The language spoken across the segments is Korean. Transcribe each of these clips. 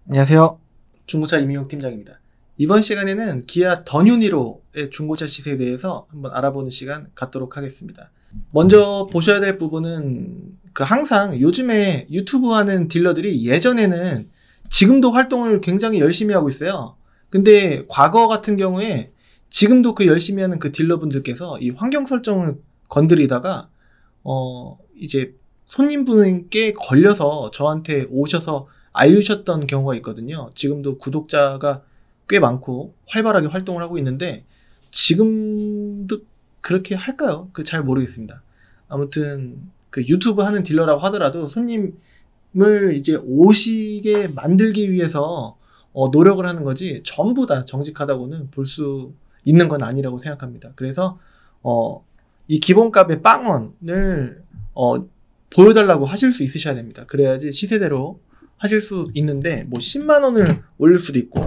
안녕하세요. 중고차 이민혁 팀장입니다. 이번 시간에는 기아 더 뉴니로의 중고차 시세에 대해서 한번 알아보는 시간 갖도록 하겠습니다. 먼저 보셔야 될 부분은 항상 요즘에 유튜브 하는 딜러들이 예전에는 지금도 활동을 굉장히 열심히 하고 있어요. 근데 과거 같은 경우에 지금도 그 열심히 하는 그 딜러분들께서 이 환경 설정을 건드리다가 이제 손님분께 걸려서 저한테 오셔서 알려주셨던 경우가 있거든요. 지금도 구독자가 꽤 많고 활발하게 활동을 하고 있는데 지금도 그렇게 할까요? 잘 모르겠습니다. 아무튼 유튜브 하는 딜러라고 하더라도 손님을 이제 오시게 만들기 위해서 노력을 하는 거지 전부 다 정직하다고는 볼 수 있는 건 아니라고 생각합니다. 그래서 이 기본값의 빵원을 보여달라고 하실 수 있으셔야 됩니다. 그래야지 시세대로 하실 수 있는데 10만원을 올릴 수도 있고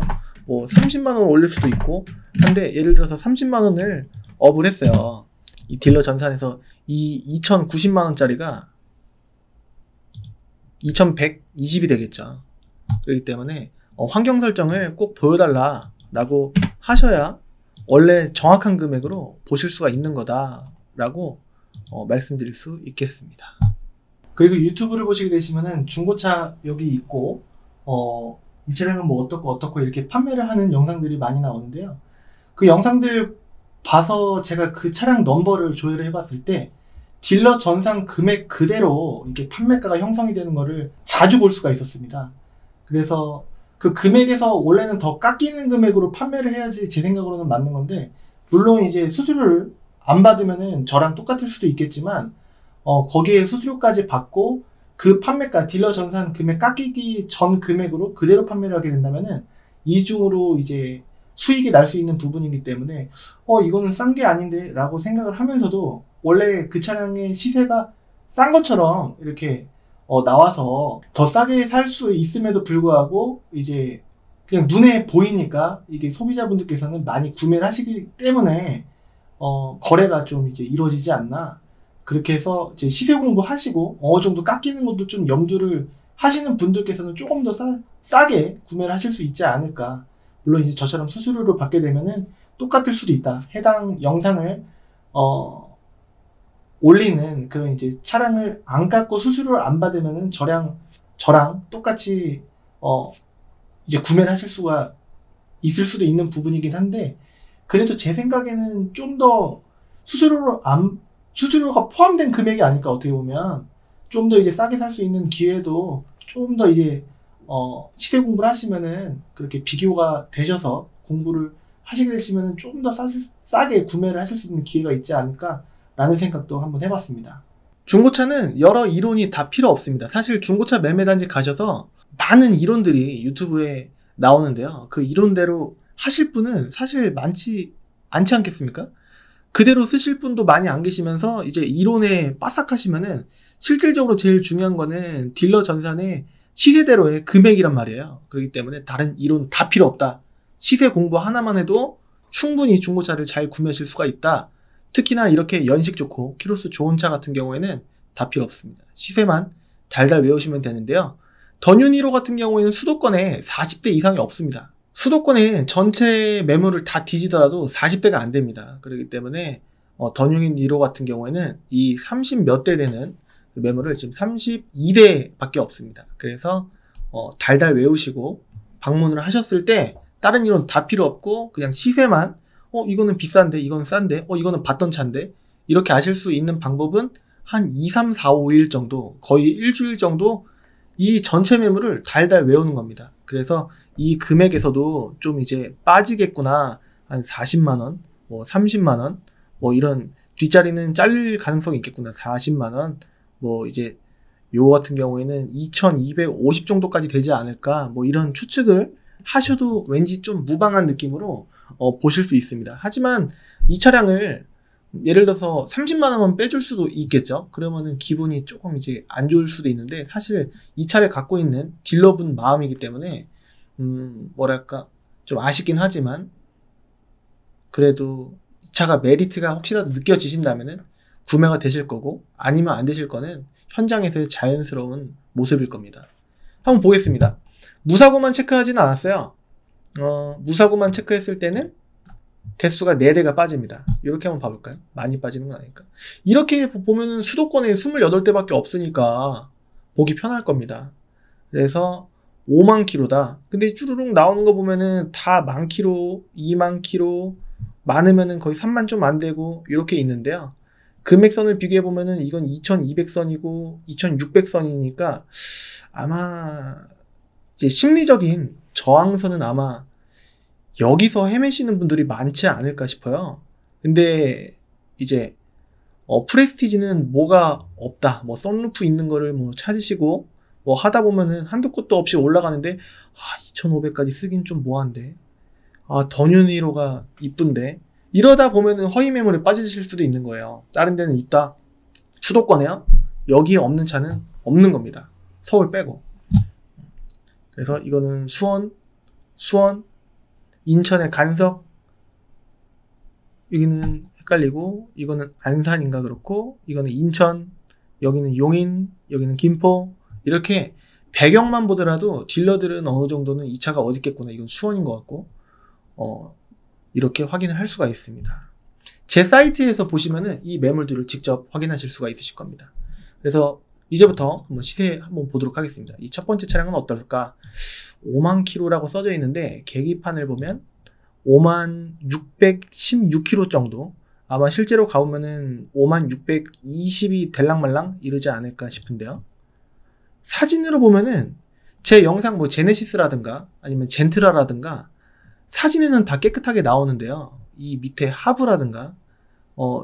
30만원 올릴 수도 있고 한데, 예를 들어서 30만원을 업을 했어요. 이 딜러 전산에서 이 2090만원짜리가 2120이 되겠죠. 그렇기 때문에 환경 설정을 꼭 보여달라 라고 하셔야 원래 정확한 금액으로 보실 수가 있는 거다 라고 말씀드릴 수 있겠습니다. 그리고 유튜브를 보시게 되시면은 중고차 여기 있고 이 차량은 어떻고 이렇게 판매를 하는 영상들이 많이 나오는데요. 그 영상들 봐서 제가 그 차량 넘버를 조회를 해봤을 때 딜러 전산 금액 그대로 이렇게 판매가가 형성이 되는 거를 자주 볼 수가 있었습니다. 그래서 그 금액에서 원래는 더 깎이는 금액으로 판매를 해야지 제 생각으로는 맞는 건데, 물론 이제 수수료를 안 받으면은 저랑 똑같을 수도 있겠지만 거기에 수수료까지 받고 그 판매가 딜러 전산 금액 깎이기 전 금액으로 그대로 판매를 하게 된다면은 이중으로 이제 수익이 날 수 있는 부분이기 때문에 이거는 싼 게 아닌데 라고 생각을 하면서도 원래 그 차량의 시세가 싼 것처럼 이렇게 나와서 더 싸게 살 수 있음에도 불구하고 이제 그냥 눈에 보이니까 이게 소비자분들께서는 많이 구매를 하시기 때문에 거래가 좀 이제 이루어지지 않나. 그렇게 해서 이제 시세 공부하시고 어느 정도 깎이는 것도 좀 염두를 하시는 분들께서는 조금 더 싸게 구매를 하실 수 있지 않을까. 물론 이제 저처럼 수수료를 받게 되면은 똑같을 수도 있다. 해당 영상을 올리는 그 이제 차량을 안 깎고 수수료를 안 받으면은 저랑 똑같이 이제 구매를 하실 수가 있을 수도 있는 부분이긴 한데, 그래도 제 생각에는 좀 더 수수료가 포함된 금액이 아닐까. 어떻게 보면 좀 더 이제 싸게 살 수 있는 기회도 좀 더 이제 시세 공부를 하시면은 그렇게 비교가 되셔서 공부를 하시게 되시면은 좀 더 싸게 구매를 하실 수 있는 기회가 있지 않을까 라는 생각도 한번 해봤습니다. 중고차는 여러 이론이 다 필요 없습니다. 사실 중고차 매매단지 가셔서 많은 이론들이 유튜브에 나오는데요. 그 이론대로 하실 분은 사실 많지 않지 않겠습니까? 그대로 쓰실 분도 많이 안 계시면서 이제 이론에 빠삭하시면은 실질적으로 제일 중요한 거는 딜러 전산의 시세대로의 금액이란 말이에요. 그렇기 때문에 다른 이론 다 필요 없다. 시세 공부 하나만 해도 충분히 중고차를 잘 구매하실 수가 있다. 특히나 이렇게 연식 좋고 키로수 좋은 차 같은 경우에는 다 필요 없습니다. 시세만 달달 외우시면 되는데요. 더 뉴니로 같은 경우에는 수도권에 40대 이상이 없습니다. 수도권에 전체 매물을 다 뒤지더라도 40대가 안 됩니다. 그렇기 때문에 더 뉴니로 같은 경우에는 이 30 몇 대 되는 매물을 지금 32대 밖에 없습니다. 그래서 달달 외우시고 방문을 하셨을 때 다른 이론 다 필요 없고 그냥 시세만 이거는 비싼데 이거는 싼데 이거는 봤던 차인데 이렇게 아실 수 있는 방법은 한 2, 3, 4, 5일 정도, 거의 일주일 정도 이 전체 매물을 달달 외우는 겁니다. 그래서 이 금액에서도 좀 이제 빠지겠구나. 한 40만원, 30만원, 이런 뒷자리는 잘릴 가능성이 있겠구나. 40만원, 이제 요거 같은 경우에는 2250 정도까지 되지 않을까. 이런 추측을 하셔도 왠지 좀 무방한 느낌으로 보실 수 있습니다. 하지만 이 차량을 예를 들어서 30만원만 빼줄 수도 있겠죠. 그러면은 기분이 조금 이제 안 좋을 수도 있는데, 사실 이 차를 갖고 있는 딜러분 마음이기 때문에 뭐랄까 좀 아쉽긴 하지만 그래도 이 차가 메리트가 혹시라도 느껴지신다면은 구매가 되실 거고, 아니면 안 되실 거는 현장에서의 자연스러운 모습일 겁니다. 한번 보겠습니다. 무사고만 체크하지는 않았어요. 무사고만 체크했을 때는 대수가 4대가 빠집니다. 이렇게 한번 봐볼까요? 많이 빠지는 건 아니니까. 이렇게 보면은 수도권에 28대밖에 없으니까 보기 편할 겁니다. 그래서 5만 킬로다. 근데 쭈루룩 나오는 거 보면은 다 1만 킬로, 2만 킬로, 많으면은 거의 3만 좀 안 되고 이렇게 있는데요. 금액선을 비교해 보면은 이건 2200선이고 2600선이니까 아마 이제 심리적인 저항선은 아마 여기서 헤매시는 분들이 많지 않을까 싶어요. 근데 이제 프레스티지는 뭐가 없다. 뭐 썬루프 있는 거를 뭐 찾으시고 뭐 하다 보면은 한도 끝도 없이 올라가는데 2500까지 쓰긴 좀 뭐한데. 더뉴니로가 이쁜데. 이러다 보면은 허위 매물에 빠지실 수도 있는 거예요. 다른 데는 있다. 수도권에요. 여기에 없는 차는 없는 겁니다. 서울 빼고. 그래서 이거는 수원, 인천의 간석, 여기는 헷갈리고, 이거는 안산인가 그렇고, 이거는 인천, 여기는 용인, 여기는 김포, 이렇게 배경만 보더라도 딜러들은 어느 정도는 이 차가 어디 있겠구나, 이건 수원인 것 같고, 이렇게 확인을 할 수가 있습니다. 제 사이트에서 보시면은 이 매물들을 직접 확인하실 수가 있으실 겁니다. 그래서 이제부터 한번 시세 한번 보도록 하겠습니다. 이 첫 번째 차량은 어떨까? 5만 킬로라고 써져 있는데 계기판을 보면 5만 616km 정도, 아마 실제로 가보면은 5만 620이 될랑말랑 이러지 않을까 싶은데요. 사진으로 보면은 제 영상 뭐 제네시스라든가 아니면 젠트라라든가 사진에는 다 깨끗하게 나오는데요. 이 밑에 하부라든가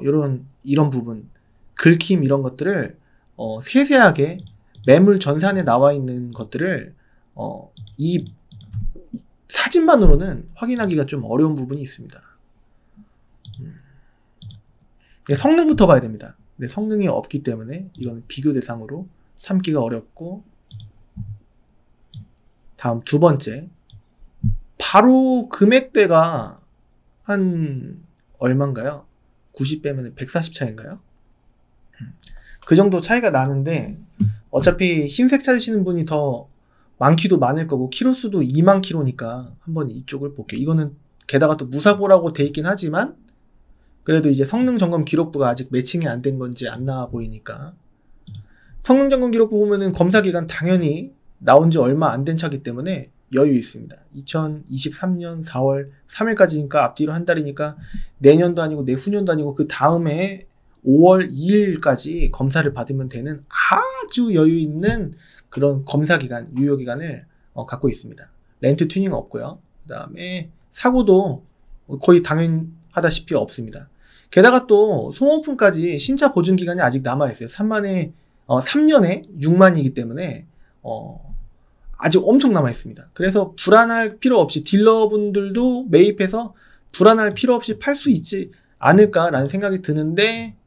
이런 부분, 긁힘 이런 것들을 세세하게 매물 전산에 나와 있는 것들을 이 사진만으로는 확인하기가 좀 어려운 부분이 있습니다. 성능부터 봐야 됩니다. 근데 성능이 없기 때문에 이건 비교 대상으로 삼기가 어렵고, 다음 두 번째, 바로 금액대가 한 얼마인가요? 90 빼면 140 차인가요? 그 정도 차이가 나는데 어차피 흰색 찾으시는 분이 더 많기도 많을 거고 키로수도 2만 킬로니까 한번 이쪽을 볼게요. 이거는 게다가 또 무사고라고 돼 있긴 하지만 그래도 이제 성능 점검 기록부가 아직 매칭이 안 된 건지 안 나와 보이니까, 성능 점검 기록부 보면은 검사 기간 당연히 나온 지 얼마 안 된 차기 때문에 여유 있습니다. 2023년 4월 3일까지니까 앞뒤로 한 달이니까 내년도 아니고 내후년도 아니고 그 다음에 5월 2일까지 검사를 받으면 되는 아주 여유 있는 그런 검사 기간, 유효 기간을 갖고 있습니다. 렌트 튜닝 없고요. 그 다음에 사고도 거의 당연하다시피 없습니다. 게다가 또 소모품까지 신차 보증 기간이 아직 남아있어요. 3년에 6만이기 때문에 아직 엄청 남아있습니다. 그래서 불안할 필요 없이 딜러분들도 매입해서 불안할 필요 없이 팔 수 있지 않을까라는 생각이 드는데,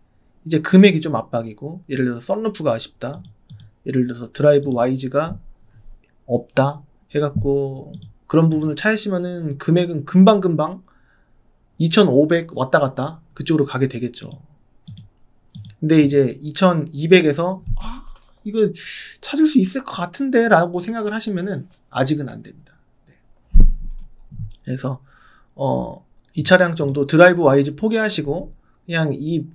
이제 금액이 좀 압박이고, 예를 들어서 썬루프가 아쉽다, 예를 들어서 드라이브 와이즈가 없다 해갖고 그런 부분을 찾으시면은 금액은 금방금방 2500 왔다 갔다 그쪽으로 가게 되겠죠. 근데 이제 2200에서 이거 찾을 수 있을 것 같은데 라고 생각을 하시면은 아직은 안 됩니다. 네. 그래서 이 차량 정도 드라이브 와이즈 포기하시고 그냥 이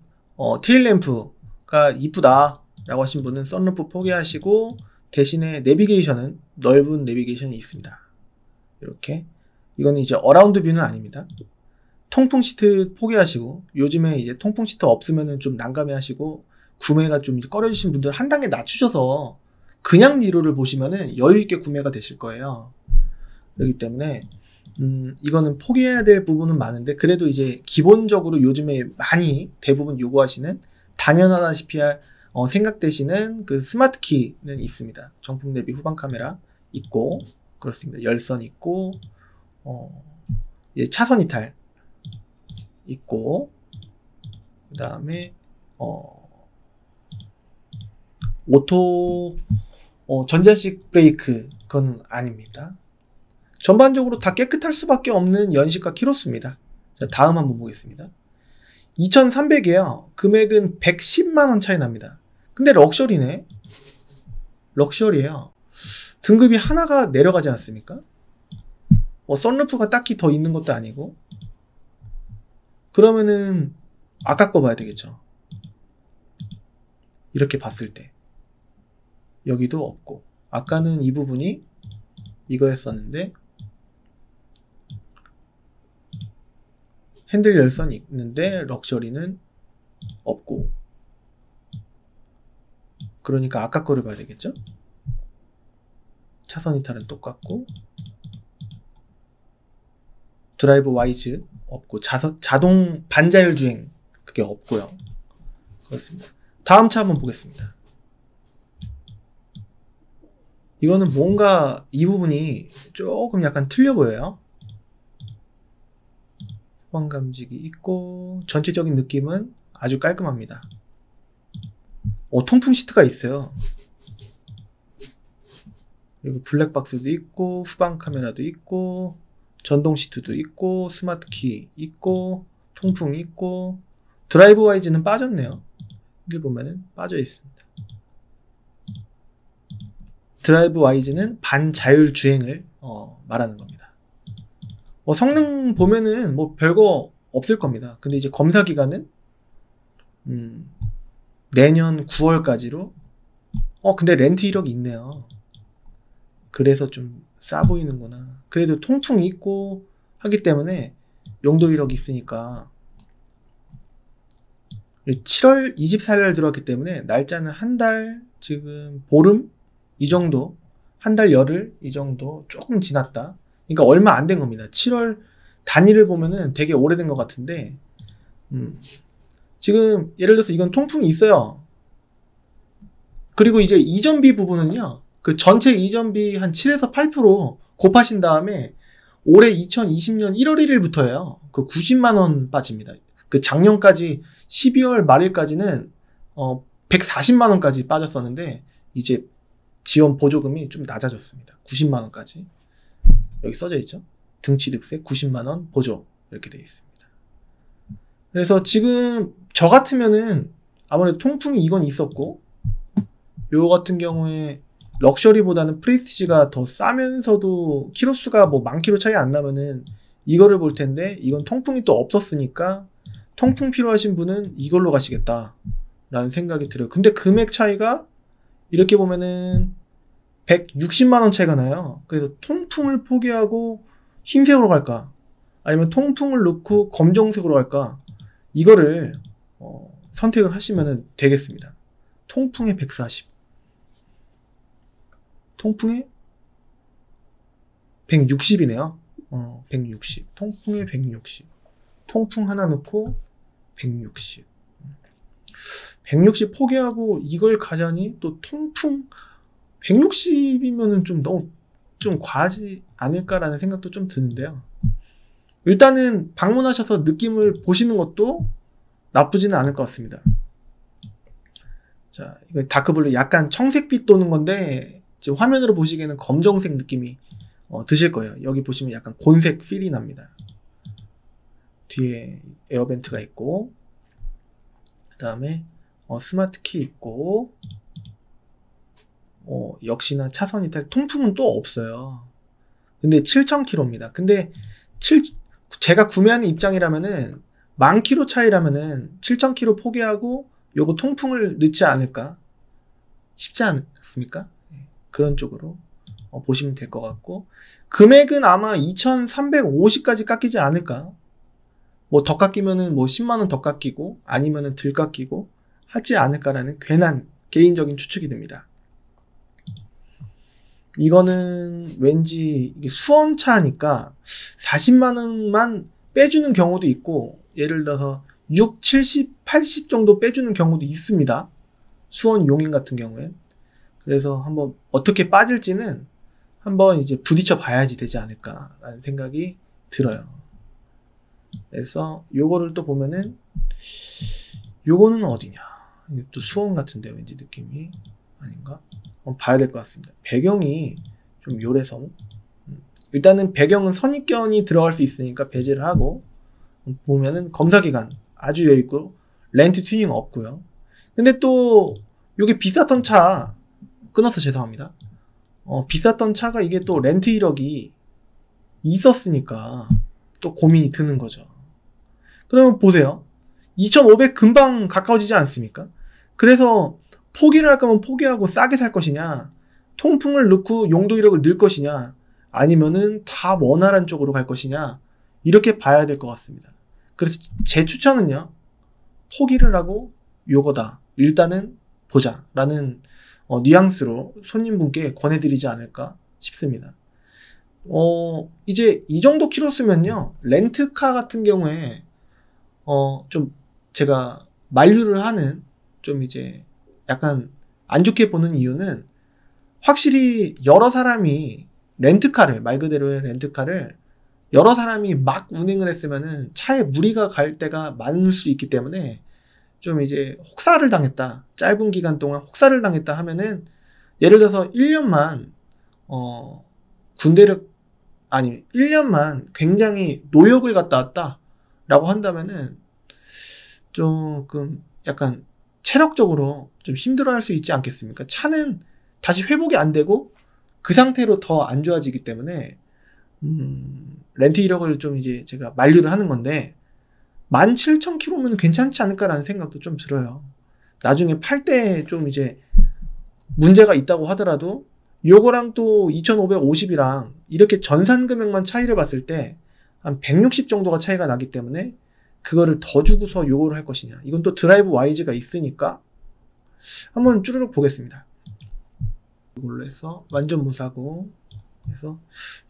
테일램프가 이쁘다 라고 하신 분은 썬루프 포기하시고 대신에 내비게이션은 넓은 내비게이션이 있습니다. 이렇게. 이거는 이제 어라운드 뷰는 아닙니다. 통풍 시트 포기하시고, 요즘에 이제 통풍 시트 없으면은 좀 난감해 하시고 구매가 좀 꺼려지신 분들 한 단계 낮추셔서 그냥 니로를 보시면은 여유있게 구매가 되실 거예요. 그렇기 때문에 이거는 포기해야 될 부분은 많은데, 그래도 이제 기본적으로 요즘에 많이 대부분 요구하시는 당연하다시피 생각되시는 그 스마트 키는 있습니다. 정품 대비 후방 카메라 있고, 그렇습니다. 열선 있고, 이제 차선 이탈 있고, 그 다음에 오토 전자식 브레이크 그건 아닙니다. 전반적으로 다 깨끗할 수밖에 없는 연식과 키로수입니다. 자, 다음 한번 보겠습니다. 2300이에요. 금액은 110만원 차이 납니다. 근데 럭셔리네. 럭셔리에요. 등급이 하나가 내려가지 않습니까? 뭐 썬루프가 딱히 더 있는 것도 아니고. 그러면은 아까 거 봐야 되겠죠. 이렇게 봤을 때 여기도 없고, 아까는 이 부분이 이거였었는데 핸들 열선이 있는데 럭셔리는 없고, 그러니까 아까 거를 봐야 되겠죠. 차선 이탈은 똑같고, 드라이브 와이즈 없고, 자동 반자율 주행 그게 없고요. 그렇습니다. 다음 차 한번 보겠습니다. 이거는 뭔가 이 부분이 조금 약간 틀려 보여요. 후방 감지기 있고, 전체적인 느낌은 아주 깔끔합니다. 통풍 시트가 있어요. 그리고 블랙박스도 있고, 후방 카메라도 있고, 전동 시트도 있고, 스마트 키 있고, 통풍이 있고, 드라이브 와이즈는 빠졌네요. 여기 보면은 빠져 있습니다. 드라이브 와이즈는 반자율 주행을 말하는 겁니다. 성능 보면은 뭐 별거 없을 겁니다. 근데 이제 검사 기간은 내년 9월까지로. 근데 렌트 이력이 있네요. 그래서 좀 싸 보이는구나. 그래도 통풍이 있고 하기 때문에 용도 이력이 있으니까. 7월 24일 들어왔기 때문에 날짜는 한 달, 지금 보름 이 정도, 한 달 열흘 이 정도 조금 지났다. 그러니까 얼마 안 된 겁니다. 7월 단위를 보면은 되게 오래된 것 같은데, 지금 예를 들어서 이건 통풍이 있어요. 그리고 이제 이전비 부분은요, 그 전체 이전비 한 7에서 8% 곱하신 다음에 올해 2020년 1월 1일부터예요. 그 90만 원 빠집니다. 그 작년까지 12월 말일까지는 140만 원까지 빠졌었는데, 이제 지원 보조금이 좀 낮아졌습니다. 90만 원까지. 여기 써져 있죠. 등취득세 90만 원 보조 이렇게 되어 있습니다. 그래서 지금 저 같으면은 아무래도 통풍이 이건 있었고, 요 같은 경우에 럭셔리보다는 프레스티지가 더 싸면서도 키로수가 뭐 10,000km 차이 안 나면은 이거를 볼 텐데, 이건 통풍이 또 없었으니까 통풍 필요하신 분은 이걸로 가시겠다 라는 생각이 들어요. 근데 금액 차이가 이렇게 보면은 160만 원 차이가 나요. 그래서 통풍을 포기하고 흰색으로 갈까, 아니면 통풍을 넣고 검정색으로 갈까, 이거를 선택을 하시면 되겠습니다. 통풍에 140, 통풍에 160이네요. 160. 통풍에 160. 통풍 하나 넣고 160. 160 포기하고 이걸 가자니 또 통풍 160이면은 좀 너무 좀 과하지 않을까라는 생각도 좀 드는데요. 일단은 방문하셔서 느낌을 보시는 것도 나쁘지는 않을 것 같습니다. 자, 이거 다크블루 약간 청색빛 도는 건데, 지금 화면으로 보시기에는 검정색 느낌이 드실 거예요. 여기 보시면 약간 곤색 필이 납니다. 뒤에 에어벤트가 있고, 그 다음에 스마트 키 있고, 역시나 차선 이탈, 통풍은 또 없어요. 근데 7,000km입니다. 근데 제가 구매하는 입장이라면은 10,000km 차이라면은 7,000km 포기하고 요거 통풍을 넣지 않을까 싶지 않습니까? 그런 쪽으로 보시면 될 것 같고, 금액은 아마 2,350까지 깎이지 않을까. 뭐 더 깎이면은 뭐 10만원 더 깎이고 아니면은 덜 깎이고 하지 않을까라는 괜한 개인적인 추측이 됩니다. 이거는 왠지 이게 수원차니까 40만원만 빼주는 경우도 있고, 예를 들어서 6, 70, 80 정도 빼주는 경우도 있습니다. 수원 용인 같은 경우엔. 그래서 한번 어떻게 빠질지는 한번 이제 부딪혀 봐야지 되지 않을까라는 생각이 들어요. 그래서 요거를 또 보면은, 요거는 어디냐, 이것도 수원 같은데 왠지 느낌이 아닌가? 한번 봐야 될 것 같습니다. 배경이 좀 요래성. 일단은 배경은 선입견이 들어갈 수 있으니까 배제를 하고, 보면은 검사기간 아주 여유있고 렌트 튜닝 없고요. 근데 또 요게 비쌌던 차, 끊어서 죄송합니다. 비쌌던 차가 이게 또 렌트 이력이 있었으니까 또 고민이 드는 거죠. 그러면 보세요. 2,500 금방 가까워지지 않습니까? 그래서 포기를 할 거면 포기하고 싸게 살 것이냐, 통풍을 넣고 용도 이력을 넣을 것이냐, 아니면은 다 원활한 쪽으로 갈 것이냐, 이렇게 봐야 될 것 같습니다. 그래서 제 추천은요, 포기를 하고 요거다, 일단은 보자 라는 뉘앙스로 손님분께 권해드리지 않을까 싶습니다. 이제 이 정도 키로수면요, 렌트카 같은 경우에 좀 제가 만류를 하는, 좀 이제 약간 안 좋게 보는 이유는, 확실히 여러 사람이 렌트카를, 말 그대로의 렌트카를 여러 사람이 막 운행을 했으면은 차에 무리가 갈 때가 많을 수 있기 때문에, 좀 이제 혹사를 당했다, 짧은 기간 동안 혹사를 당했다 하면은, 예를 들어서 1년만 군대를, 아니 1년만 굉장히 노역을 갔다 왔다 라고 한다면은 조금 약간 체력적으로 좀 힘들어 할 수 있지 않겠습니까? 차는 다시 회복이 안 되고 그 상태로 더 안 좋아지기 때문에 렌트 이력을 좀 이제 제가 만류를 하는 건데, 17,000km면 괜찮지 않을까라는 생각도 좀 들어요. 나중에 팔 때 좀 이제 문제가 있다고 하더라도 요거랑 또 2,550이랑 이렇게 전산 금액만 차이를 봤을 때 한 160 정도가 차이가 나기 때문에, 그거를 더 주고서 요거를 할 것이냐, 이건 또 드라이브 와이즈가 있으니까 한번 쭈르륵 보겠습니다. 이걸로 해서 완전 무사고, 그래서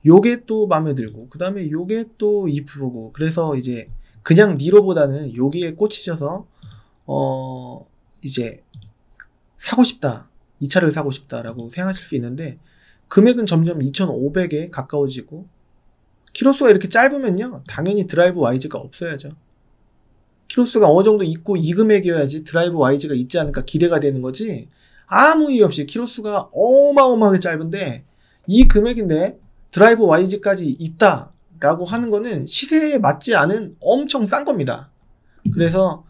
요게 또 마음에 들고, 그 다음에 요게 또 이쁘고, 그래서 이제 그냥 니로보다는 여기에 꽂히셔서 이제 사고 싶다, 이 차를 사고 싶다라고 생각하실 수 있는데, 금액은 점점 2,500에 가까워지고, 키로수가 이렇게 짧으면요, 당연히 드라이브 와이즈가 없어야죠. 키로수가 어느 정도 있고 이 금액이어야지 드라이브 와이즈가 있지 않을까 기대가 되는 거지, 아무 이유 없이 키로수가 어마어마하게 짧은데 이 금액인데 드라이브 와이즈까지 있다 라고 하는 거는 시세에 맞지 않은 엄청 싼 겁니다. 그래서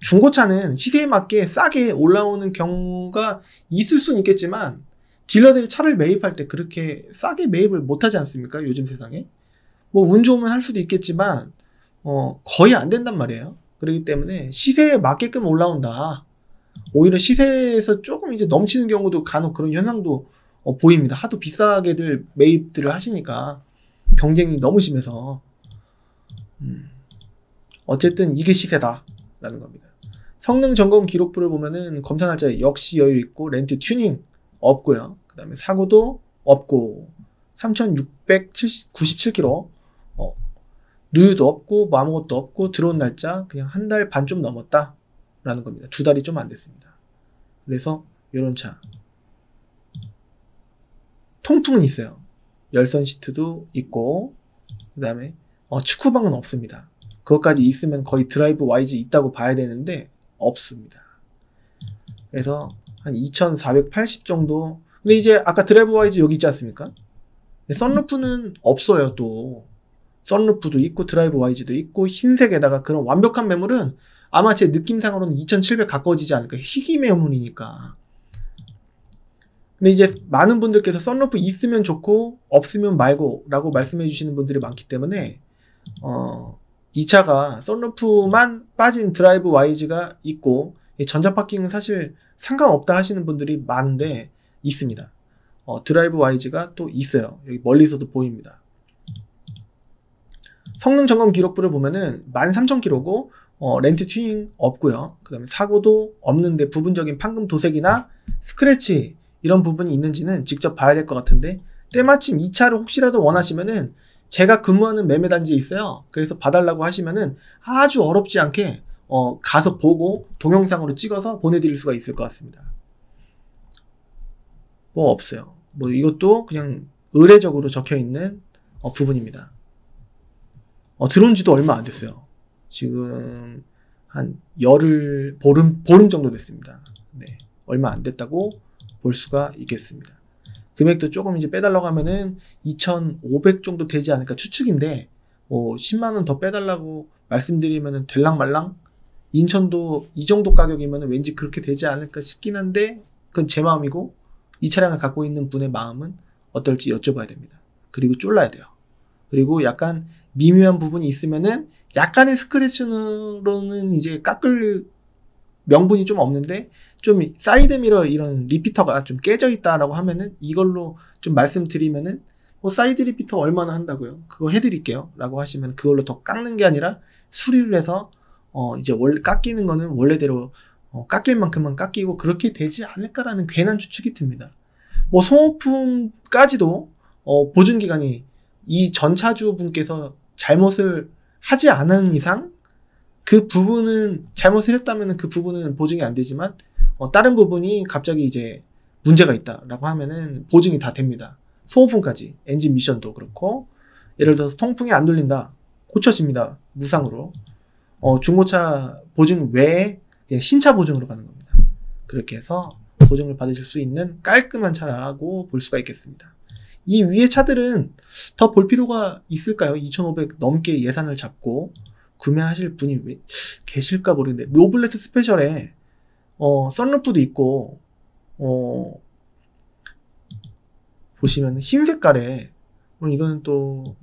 중고차는 시세에 맞게 싸게 올라오는 경우가 있을 수는 있겠지만, 딜러들이 차를 매입할 때 그렇게 싸게 매입을 못하지 않습니까? 요즘 세상에. 뭐 운 좋으면 할 수도 있겠지만 거의 안 된단 말이에요. 그렇기 때문에 시세에 맞게끔 올라온다, 오히려 시세에서 조금 이제 넘치는 경우도 간혹 그런 현상도 보입니다. 하도 비싸게들 매입들을 하시니까 경쟁이 너무 심해서. 어쨌든 이게 시세다 라는 겁니다. 성능 점검 기록부를 보면은 검사 날짜 역시 여유 있고, 렌트 튜닝 없고요. 그 다음에 사고도 없고, 3,697km, 누유도 없고 뭐 아무것도 없고, 들어온 날짜 그냥 한 달 반 좀 넘었다 라는 겁니다. 2달이 좀 안 됐습니다. 그래서 이런 차, 통풍은 있어요. 열선 시트도 있고, 그 다음에 축구방은 없습니다. 그것까지 있으면 거의 드라이브 와이즈 있다고 봐야 되는데 없습니다. 그래서 한 2,480 정도. 근데 이제 아까 드라이브 와이즈 여기 있지 않습니까? 썬루프는 없어요. 또 썬루프도 있고 드라이브 와이즈도 있고, 흰색에다가 그런 완벽한 매물은 아마 제 느낌상으로는 2,700 가까워지지 않을까. 희귀 매물이니까. 근데 이제 많은 분들께서 썬루프 있으면 좋고 없으면 말고 라고 말씀해 주시는 분들이 많기 때문에 이 차가 썬루프만 빠진 드라이브 와이즈가 있고, 전자 파킹은 사실 상관없다 하시는 분들이 많은데 있습니다. 드라이브 와이즈가 또 있어요. 여기 멀리서도 보입니다. 성능 점검 기록부를 보면은 13,000km고 렌트 튜닝 없고요. 그 다음에 사고도 없는데 부분적인 판금 도색이나 스크래치 이런 부분이 있는지는 직접 봐야 될 것 같은데, 때마침 이 차를 혹시라도 원하시면은 제가 근무하는 매매단지에 있어요. 그래서 봐달라고 하시면은 아주 어렵지 않게 가서 보고 동영상으로 찍어서 보내드릴 수가 있을 것 같습니다. 뭐 없어요. 뭐 이것도 그냥 의례적으로 적혀있는 부분입니다. 들어온 지도 얼마 안 됐어요. 지금 한 보름 정도 됐습니다. 네, 얼마 안 됐다고 볼 수가 있겠습니다. 금액도 조금 이제 빼달라고 하면은 2,500 정도 되지 않을까 추측인데, 10만원 더 빼달라고 말씀드리면은 될랑말랑, 인천도 이 정도 가격이면 왠지 그렇게 되지 않을까 싶긴 한데, 그건 제 마음이고, 이 차량을 갖고 있는 분의 마음은 어떨지 여쭤봐야 됩니다. 그리고 쫄라야 돼요. 그리고 약간 미묘한 부분이 있으면은 약간의 스크래치로는 이제 깎을 명분이 좀 없는데 좀 사이드 미러 이런 리피터가 좀 깨져 있다라고 하면은 이걸로 좀 말씀드리면은 뭐 사이드 리피터 얼마나 한다고요? 그거 해드릴게요. 라고 하시면 그걸로 더 깎는 게 아니라 수리를 해서 이제 원래 깎이는 거는 원래대로 깎일 만큼만 깎이고 그렇게 되지 않을까라는 괜한 추측이 듭니다. 뭐 소모품까지도 보증기간이 이 전차주 분께서 잘못을 하지 않은 이상 그 부분은 잘못을 했다면 그 부분은 보증이 안 되지만 다른 부분이 갑자기 이제 문제가 있다라고 하면은 보증이 다 됩니다. 소모품까지 엔진 미션도 그렇고 예를 들어서 통풍이 안 돌린다 고쳐집니다. 무상으로 중고차 보증 외에 그냥 신차 보증으로 가는 겁니다. 그렇게 해서 보증을 받으실 수 있는 깔끔한 차라고 볼 수가 있겠습니다. 이 위의 차들은 더 볼 필요가 있을까요? 2,500 넘게 예산을 잡고 구매하실 분이 왜 계실까 모르겠는데 로블레스 스페셜에 썬루프도 있고 보시면 흰 색깔에 이거는 또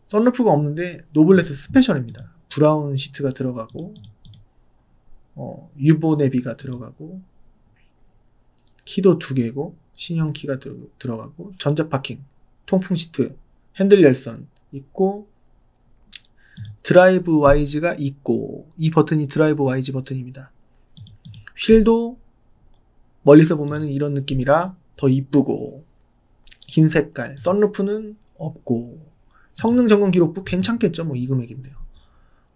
썬루프가 없는데 노블레스 스페셜입니다. 브라운 시트가 들어가고 유보 내비가 들어가고 키도 2개고 신형 키가 들어가고 전자 파킹, 통풍 시트, 핸들 열선 있고 드라이브 와이즈가 있고 이 버튼이 드라이브 와이즈 버튼입니다. 휠도 멀리서 보면 이런 느낌이라 더 이쁘고 흰 색깔, 썬루프는 없고 성능 점검 기록부 괜찮겠죠? 뭐 이 금액인데요.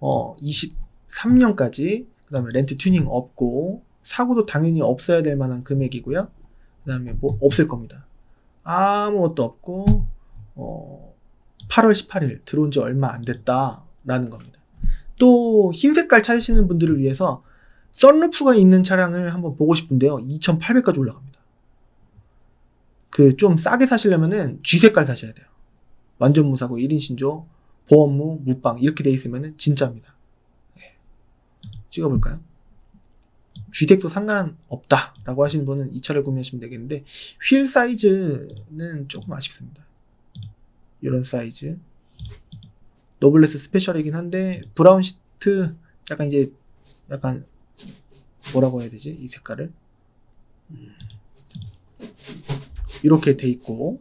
23년까지 그 다음에 렌트 튜닝 없고 사고도 당연히 없어야 될 만한 금액이고요. 그 다음에 뭐 없을 겁니다. 아무것도 없고 8월 18일 들어온 지 얼마 안 됐다라는 겁니다. 또 흰 색깔 찾으시는 분들을 위해서 썬루프가 있는 차량을 한번 보고 싶은데요. 2,800까지 올라갑니다. 그 좀 싸게 사시려면은 G 색깔 사셔야 돼요. 완전 무사고 1인 신조, 보험무, 무빵 이렇게 돼 있으면은 진짜입니다. 네. 찍어볼까요? G색도 상관없다 라고 하시는 분은 이 차를 구매하시면 되겠는데 휠 사이즈는 조금 아쉽습니다. 이런 사이즈 노블레스 스페셜이긴 한데 브라운 시트 약간 뭐라고 해야 되지? 이 색깔을 이렇게 돼 있고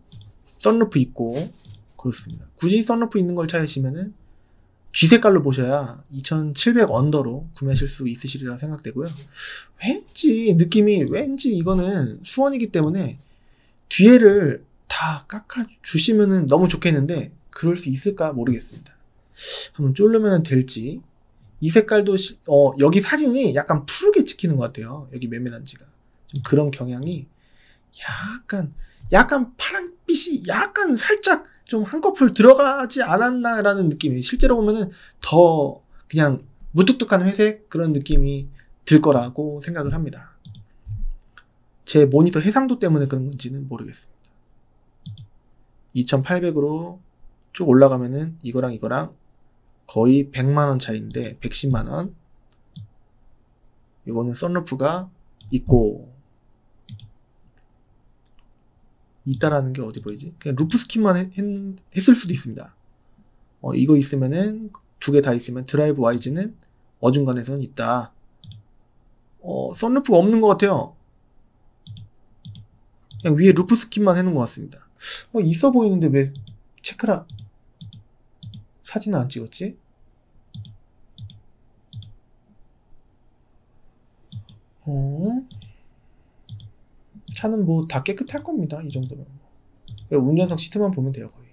썬루프 있고 그렇습니다. 굳이 썬루프 있는 걸 찾으시면은 G 색깔로 보셔야 2,700 언더로 구매하실 수 있으시리라 생각되고요. 왠지 이거는 수원이기 때문에 뒤에를 다 깎아 주시면은 너무 좋겠는데 그럴 수 있을까 모르겠습니다. 한번 쫄르면 될지. 이 색깔도 여기 사진이 약간 푸르게 찍히는 것 같아요. 여기 매매단지가 좀 그런 경향이 약간 파란빛이 약간 살짝 좀 한꺼풀 들어가지 않았나라는 느낌이 실제로 보면은 더 그냥 무뚝뚝한 회색 그런 느낌이 들 거라고 생각을 합니다. 제 모니터 해상도 때문에 그런 건지는 모르겠습니다. 2,800으로 쭉 올라가면은 이거랑 거의 100만원 차이인데 110만원 이거는 썬루프가 있고 있다라는 게 어디 보이지? 그냥 루프 스킨만 했을 수도 있습니다. 이거 있으면은 2개 다 있으면 드라이브 와이즈는 어중간해서는 있다. 썬루프가 없는 것 같아요. 그냥 위에 루프 스킨만 해놓은 것 같습니다. 있어 보이는데 왜 체크라 사진을 안 찍었지? 차는 뭐 다 깨끗할 겁니다. 이 정도면. 운전석 시트만 보면 돼요. 거의.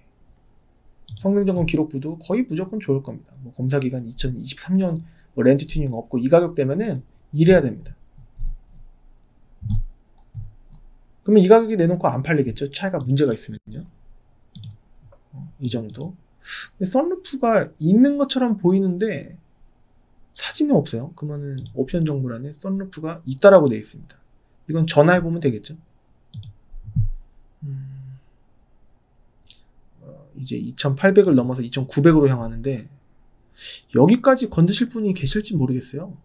성능점검 기록부도 거의 무조건 좋을 겁니다. 뭐 검사기간 2023년 뭐 렌트 튜닝 없고 이 가격대면은 이래야 됩니다. 그러면 이 가격에 내놓고 안 팔리겠죠? 차가 문제가 있으면요. 이 정도. 근데 썬루프가 있는 것처럼 보이는데 사진은 없어요. 그러면은 옵션 정보란에 썬루프가 있다라고 되어 있습니다. 이건 전화해보면 되겠죠. 이제 2,800을 넘어서 2,900으로 향하는데 여기까지 건드실 분이 계실지 모르겠어요.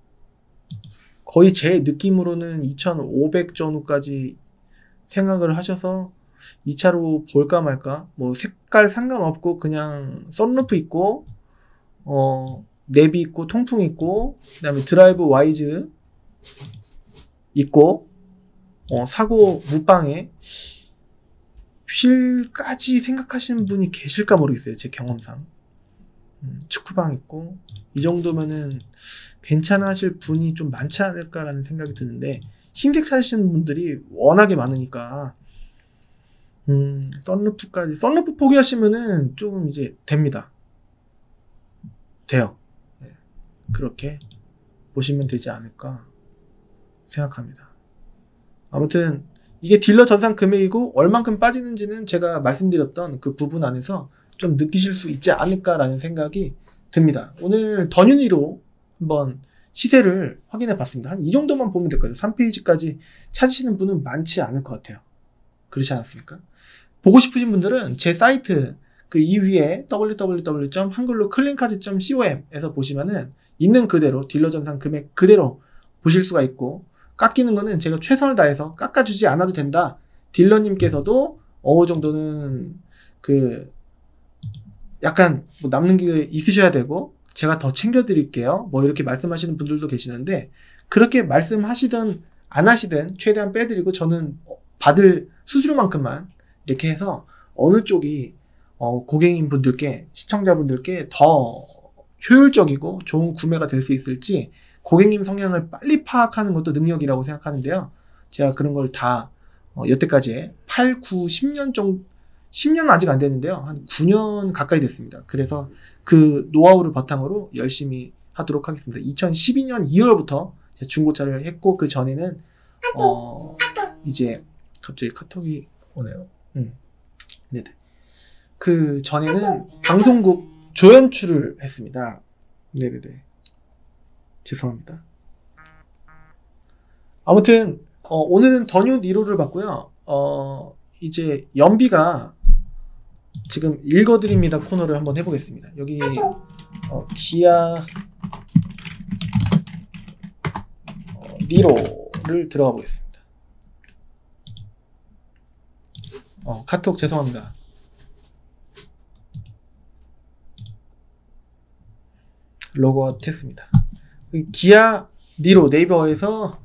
거의 제 느낌으로는 2,500 전후까지 생각을 하셔서 이 차로 볼까 말까, 뭐 색깔 상관없고 그냥 썬루프 있고 내비 있고 통풍 있고 그다음에 드라이브 와이즈 있고 사고 무방에 휠까지 생각하시는 분이 계실까 모르겠어요. 제 경험상. 축구방 있고 이 정도면은 괜찮아 하실 분이 좀 많지 않을까라는 생각이 드는데, 흰색 찾으시는 분들이 워낙에 많으니까 썬루프 포기하시면은 조금 이제 됩니다. 돼요. 네. 그렇게 보시면 되지 않을까 생각합니다. 아무튼 이게 딜러 전산 금액이고 얼만큼 빠지는지는 제가 말씀드렸던 그 부분 안에서 좀 느끼실 수 있지 않을까라는 생각이 듭니다. 오늘 더뉴니로 한번 시세를 확인해 봤습니다. 한 이 정도만 보면 될 거예요. 3페이지까지 찾으시는 분은 많지 않을 것 같아요. 그렇지 않았습니까? 보고 싶으신 분들은 제 사이트 그 이 위에 www.한글로클린카드.com에서 보시면은 있는 그대로 딜러 전산 금액 그대로 보실 수가 있고, 깎이는 거는 제가 최선을 다해서 깎아주지 않아도 된다. 딜러님께서도 어느 정도는 그 약간 뭐 남는 게 있으셔야 되고 제가 더 챙겨드릴게요. 뭐 이렇게 말씀하시는 분들도 계시는데, 그렇게 말씀하시든 안 하시든 최대한 빼드리고 저는 받을 수수료만큼만 이렇게 해서 어느 쪽이 고객님 분들께, 시청자분들께 더 효율적이고 좋은 구매가 될 수 있을지 고객님 성향을 빨리 파악하는 것도 능력이라고 생각하는데요. 제가 그런 걸 다 여태까지 8, 9, 10년 정도, 10년은 아직 안 됐는데요. 한 9년 가까이 됐습니다. 그래서 그 노하우를 바탕으로 열심히 하도록 하겠습니다. 2012년 2월부터 중고차를 했고, 그 전에는 이제 갑자기 카톡이 오네요. 네네. 그 전에는 방송국 조연출을 했습니다. 네네네. 죄송합니다. 아무튼 오늘은 더뉴 니로를 봤고요. 이제 연비가 지금 읽어드립니다 코너를 한번 해보겠습니다. 여기 기아 니로를 들어가 보겠습니다. 카톡 죄송합니다. 로그아웃 했습니다. 기아 니로, 네이버에서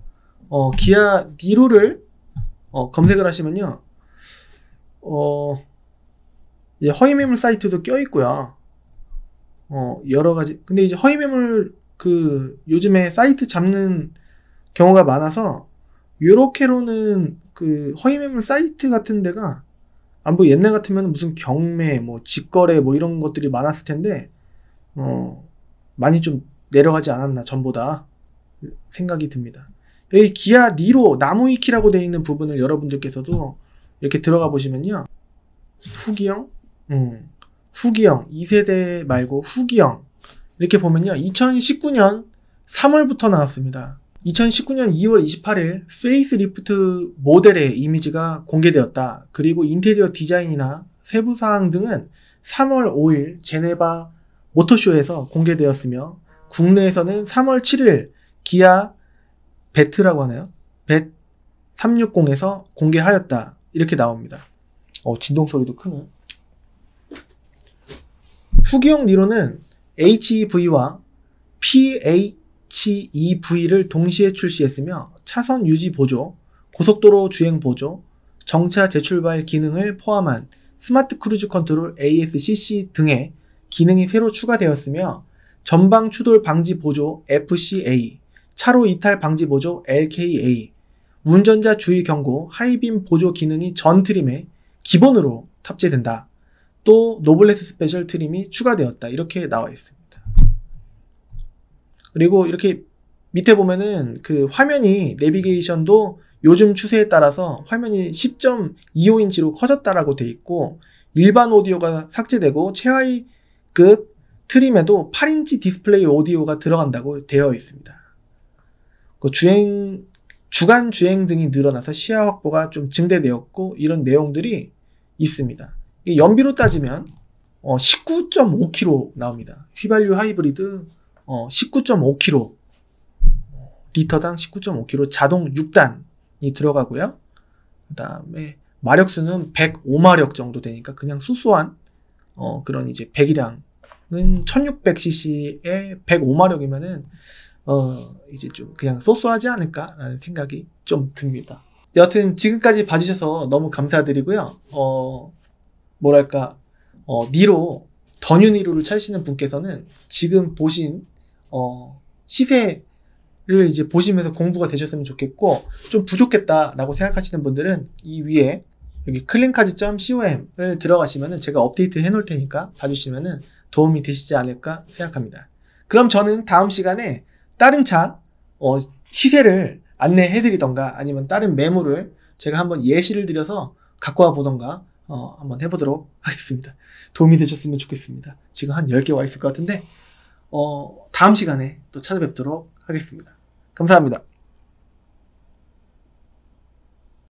기아 니로를 검색을 하시면요, 허위매물 사이트도 껴있고요. 여러가지. 근데 이제 허위매물 요즘에 사이트 잡는 경우가 많아서 요렇게로는 그 허위매물 사이트 같은 데가 안 보여. 옛날 같으면 무슨 경매, 뭐 직거래 뭐 이런 것들이 많았을 텐데 많이 좀 내려가지 않았나 전보다 생각이 듭니다. 여기 기아 니로 나무위키라고 되어 있는 부분을 여러분들께서도 이렇게 들어가 보시면요, 후기형 2세대 말고 후기형 이렇게 보면요, 2019년 3월부터 나왔습니다. 2019년 2월 28일 페이스리프트 모델의 이미지가 공개되었다. 그리고 인테리어 디자인이나 세부사항 등은 3월 5일 제네바 모터쇼에서 공개되었으며, 국내에서는 3월 7일 기아 베트라고 하나요? 벳 360에서 공개하였다. 이렇게 나옵니다. 진동 소리도 크네. 후기형 니로는 HEV와 PHEV를 동시에 출시했으며 차선 유지 보조, 고속도로 주행 보조, 정차 재출발 기능을 포함한 스마트 크루즈 컨트롤 ASCC 등의 기능이 새로 추가되었으며, 전방 추돌 방지 보조 FCA, 차로 이탈 방지 보조 LKA, 운전자 주의 경고 하이빔 보조 기능이 전 트림에 기본으로 탑재된다. 또 노블레스 스페셜 트림이 추가되었다. 이렇게 나와 있습니다. 그리고 이렇게 밑에 보면은 그 화면이 내비게이션도 요즘 추세에 따라서 화면이 10.25인치로 커졌다라고 돼 있고, 일반 오디오가 삭제되고 최하위급 트림에도 8인치 디스플레이 오디오가 들어간다고 되어 있습니다. 그 주간 주행 등이 늘어나서 시야 확보가 좀 증대되었고, 이런 내용들이 있습니다. 연비로 따지면 19.5km 나옵니다. 휘발유 하이브리드 19.5km, 리터당 19.5km, 자동 6단이 들어가고요. 그 다음에 마력수는 105마력 정도 되니까 그냥 소소한 그런 이제 배기량은 1600cc에 105마력이면은 이제 좀 그냥 소소하지 않을까라는 생각이 좀 듭니다. 여하튼 지금까지 봐주셔서 너무 감사드리고요. 뭐랄까 니로 더뉴 니로를 찾으시는 분께서는 지금 보신 시세를 이제 보시면서 공부가 되셨으면 좋겠고, 좀 부족했다라고 생각하시는 분들은 이 위에 여기 클린카즈.com을 들어가시면은 제가 업데이트 해놓을 테니까 봐주시면은 도움이 되시지 않을까 생각합니다. 그럼 저는 다음 시간에 다른 차 시세를 안내해드리던가 아니면 다른 매물을 제가 한번 예시를 드려서 갖고 와 보던가 한번 해보도록 하겠습니다. 도움이 되셨으면 좋겠습니다. 지금 한 10개 와 있을 것 같은데 다음 시간에 또 찾아뵙도록 하겠습니다. 감사합니다.